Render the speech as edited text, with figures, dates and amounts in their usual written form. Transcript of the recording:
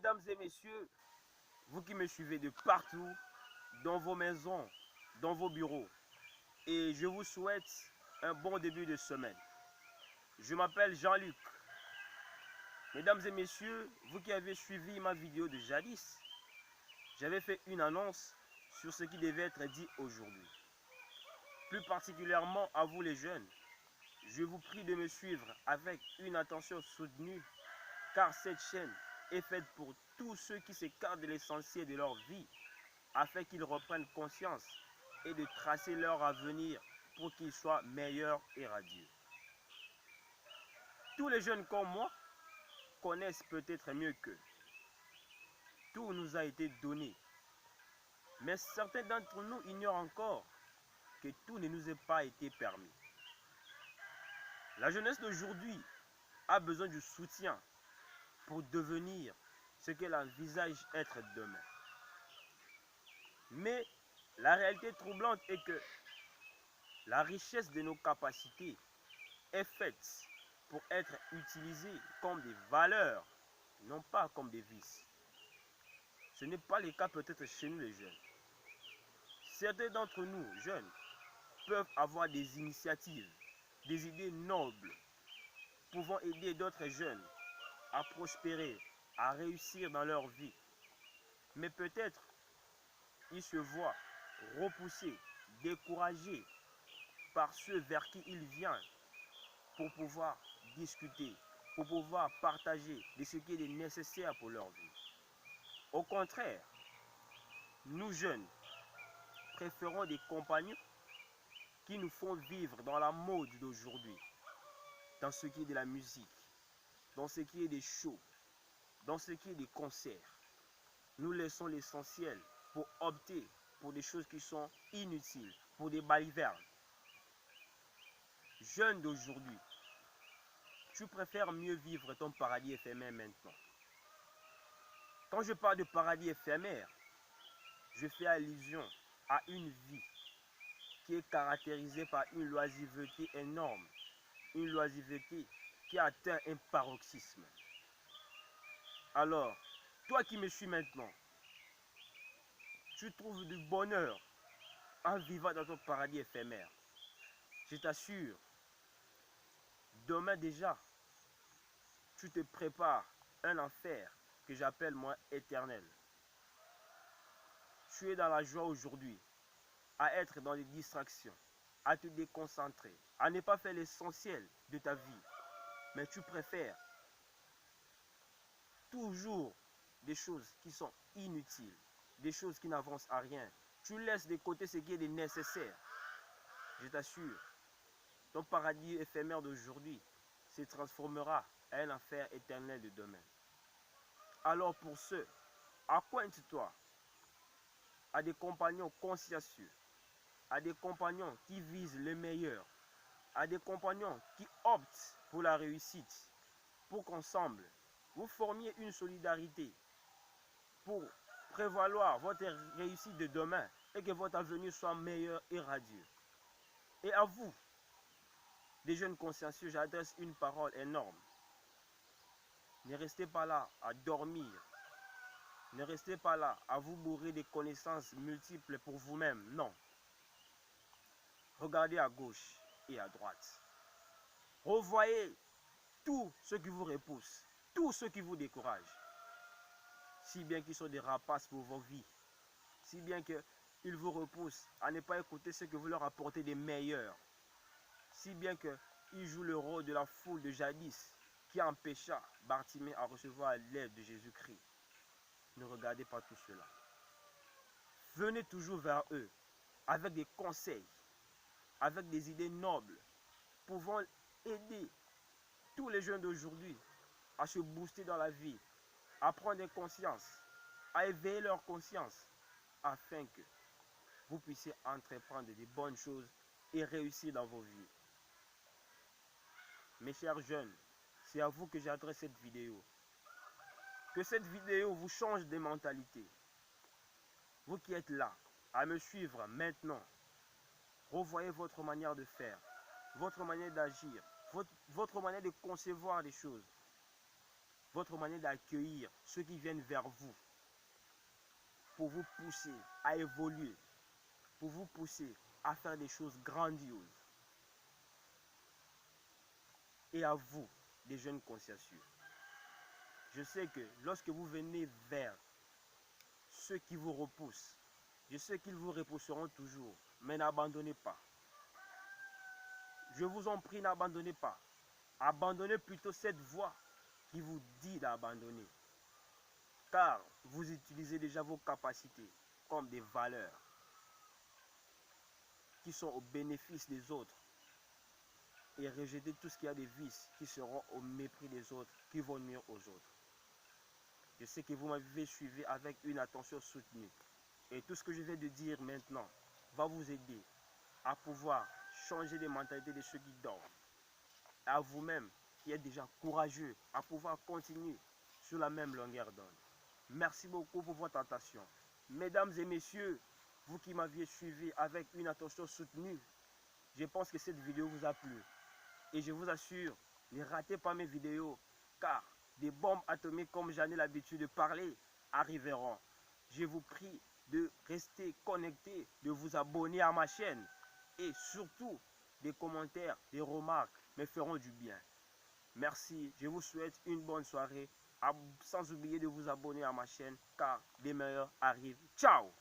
mesdames et messieurs, vous qui me suivez de partout, dans vos maisons, dans vos bureaux, et je vous souhaite un bon début de semaine. Je m'appelle Jean-Luc. Mesdames et messieurs, vous qui avez suivi ma vidéo de jadis, j'avais fait une annonce sur ce qui devait être dit aujourd'hui. Plus particulièrement à vous les jeunes, je vous prie de me suivre avec une attention soutenue, car cette chaîne est faite pour tous ceux qui s'écartent de l'essentiel de leur vie, afin qu'ils reprennent conscience et de tracer leur avenir pour qu'ils soient meilleurs et radieux. Tous les jeunes comme moi connaissent peut-être mieux qu'eux. Tout nous a été donné, mais certains d'entre nous ignorent encore que tout ne nous est pas été permis. La jeunesse d'aujourd'hui a besoin du soutien pour devenir ce qu'elle envisage être demain. Mais la réalité troublante est que la richesse de nos capacités est faite pour être utilisée comme des valeurs, non pas comme des vices. Ce n'est pas le cas peut-être chez nous les jeunes. Certains d'entre nous, jeunes, peuvent avoir des initiatives, des idées nobles, pouvant aider d'autres jeunes à prospérer, à réussir dans leur vie. Mais peut-être ils se voient repoussés, découragés par ceux vers qui ils viennent pour pouvoir discuter, pour pouvoir partager de ce qui est nécessaire pour leur vie. Au contraire, nous jeunes préférons des compagnons qui nous font vivre dans la mode d'aujourd'hui, dans ce qui est de la musique, dans ce qui est des shows, dans ce qui est des concerts. Nous laissons l'essentiel pour opter pour des choses qui sont inutiles, pour des balivernes. Jeune d'aujourd'hui, tu préfères mieux vivre ton paradis éphémère maintenant. Quand je parle de paradis éphémère, je fais allusion à une vie qui est caractérisée par une loisiveté énorme, une loisiveté qui atteint un paroxysme. Alors, toi qui me suis maintenant, tu trouves du bonheur en vivant dans ton paradis éphémère. Je t'assure, demain déjà, tu te prépares un enfer que j'appelle moi éternel. Tu es dans la joie aujourd'hui, à être dans les distractions, à te déconcentrer, à ne pas faire l'essentiel de ta vie. Mais tu préfères toujours des choses qui sont inutiles, des choses qui n'avancent à rien. Tu laisses de côté ce qui est nécessaire. Je t'assure, ton paradis éphémère d'aujourd'hui se transformera en un enfer éternel de demain. Alors pour ceux, accointe-toi à des compagnons consciencieux, à des compagnons qui visent le meilleur, à des compagnons qui optent pour la réussite, pour qu'ensemble, vous formiez une solidarité pour prévaloir votre réussite de demain et que votre avenir soit meilleur et radieux. Et à vous, des jeunes consciencieux, j'adresse une parole énorme. Ne restez pas là à dormir. Ne restez pas là à vous bourrer des connaissances multiples pour vous-même. Non. Regardez à gauche et à droite. Revoyez tout ce qui vous repousse, tout ce qui vous décourage. Si bien qu'ils sont des rapaces pour vos vies. Si bien qu'ils vous repoussent à ne pas écouter ce que vous leur apportez des meilleurs. Si bien qu'ils jouent le rôle de la foule de jadis qui empêcha Bartimée à recevoir l'aide de Jésus-Christ. Ne regardez pas tout cela. Venez toujours vers eux avec des conseils, avec des idées nobles, pouvant aider tous les jeunes d'aujourd'hui à se booster dans la vie, à prendre conscience, à éveiller leur conscience, afin que vous puissiez entreprendre de bonnes choses et réussir dans vos vies. Mes chers jeunes, c'est à vous que j'adresse cette vidéo. Que cette vidéo vous change de mentalité. Vous qui êtes là, à me suivre maintenant, revoyez votre manière de faire, votre manière d'agir, votre manière de concevoir les choses. votre manière d'accueillir ceux qui viennent vers vous, pour vous pousser à évoluer, pour vous pousser à faire des choses grandioses. Et à vous, des jeunes consciencieux, je sais que lorsque vous venez vers ceux qui vous repoussent, je sais qu'ils vous repousseront toujours, mais n'abandonnez pas. Je vous en prie, n'abandonnez pas. Abandonnez plutôt cette voie qui vous dit d'abandonner. Car vous utilisez déjà vos capacités comme des valeurs qui sont au bénéfice des autres. Et rejetez tout ce qui a des vices qui seront au mépris des autres, qui vont nuire aux autres. Je sais que vous m'avez suivi avec une attention soutenue. Et tout ce que je vais de dire maintenant va vous aider à pouvoir changer les mentalités de ceux qui dorment. À vous-même qui êtes déjà courageux à pouvoir continuer sur la même longueur d'onde. Merci beaucoup pour votre attention. Mesdames et messieurs, vous qui m'aviez suivi avec une attention soutenue, je pense que cette vidéo vous a plu. Et je vous assure, ne ratez pas mes vidéos, car des bombes atomiques, comme j'en ai l'habitude de parler, arriveront. Je vous prie de rester connecté, de vous abonner à ma chaîne. Et surtout, des commentaires, des remarques me feront du bien. Merci, je vous souhaite une bonne soirée, sans oublier de vous abonner à ma chaîne, car les meilleurs arrivent. Ciao!